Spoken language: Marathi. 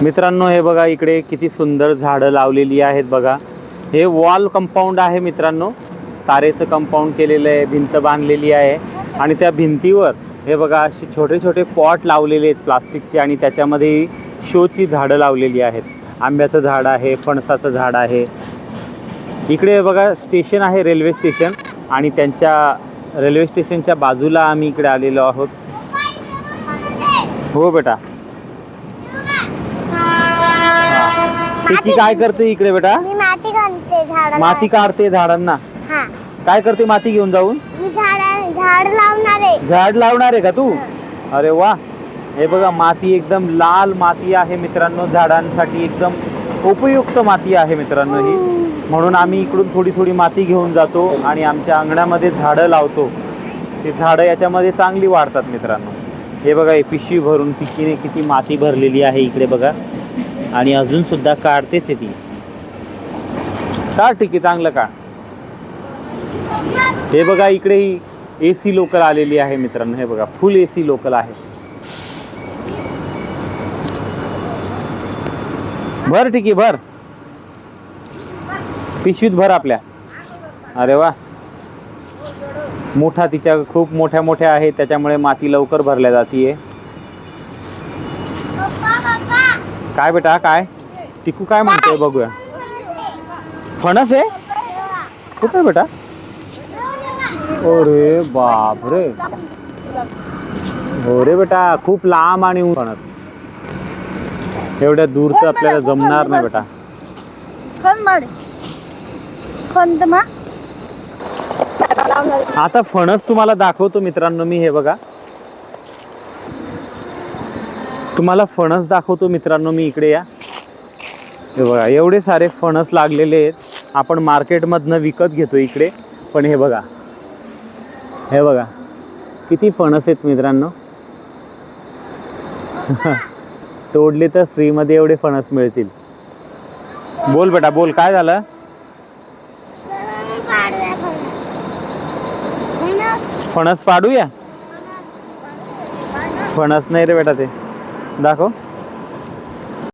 मित्रांनो हे बघा इकडे किती सुंदर झाडं लावलेली आहेत बघा. हे वॉल कंपाऊंड आहे मित्रांनो, तारेचं कंपाऊंड केलेलं आहे, भिंत बांधलेली आहे आणि त्या भिंतीवर हे बघा असे छोटे छोटे पॉट लावलेले आहेत प्लास्टिकचे आणि त्याच्यामध्ये शोची झाडं लावलेली आहेत. आंब्याचं झाड आहे, फणसाचं झाड आहे. इकडे बघा स्टेशन आहे, रेल्वे स्टेशन, आणि त्यांच्या रेल्वे स्टेशनच्या बाजूला आम्ही इकडे आलेलो आहोत. हो बेटा. टिकी काय करते इकडे बेटा? मी माती काढते झाडाला. माती काढते झाडांना. हां. काय करते माती घेऊन जाऊन? मी झाड लावणार आहे. झाड लावणार आहे का तू? अरे वा. हे बघा माती एकदम लाल माती आहे मित्रांनो, झाडांसाठी एकदम उपयुक्त माती आहे मित्रांनो ही. म्हणून आम्ही इकडून थोडी थोडी माती घेऊन जातो आणि आमच्या अंगणामध्ये झाडं लावतो. ते झाडं याच्यामध्ये चांगली वाढतात मित्रांनो. हे बघा, हे पिशवी भरून टिकीने किती माती भरलेली आहे इकडे बघा, आणि अजून सुद्धा काढतेच आहे ती. काढ टिकी, चांगलं काढ. हे बघा इकडे ही AC लोकल आलेली आहे मित्रांनो. हे बघा फुल AC लोकल आहे. भर टिकी भर, पिशवीत भर आपल्या. अरे वा. मोठा तिच्या खूप मोठ्या मोठ्या आहेत, त्याच्यामुळे माती लवकर भरल्या जातीये. काय बेटा काय? टिकू काय म्हणतोय बघूया. फणस आहे? कुठे बेटा? अरे बाप रे. हो रे बेटा, खूप लांब आणि फणस. एवढ्या दूर तर आपल्याला जमणार नाही बेटा. आता फणस तुम्हाला दाखवतो मित्रांनो मी. हे बघा, तुम्हाला फणस दाखवतो मित्रांनो मी. इकडे या. हे बघा एवढे सारे फणस लागलेले आहेत. आपण मार्केटमधनं विकत घेतो इकडे, पण हे बघा, हे बघा किती फणस आहेत मित्रांनो. तोडले तर फ्रीमध्ये एवढे फणस मिळतील. बोल बेटा बोल, काय झालं? फणस पाडूया? फणस नाही रे बेटा, ते दाखव.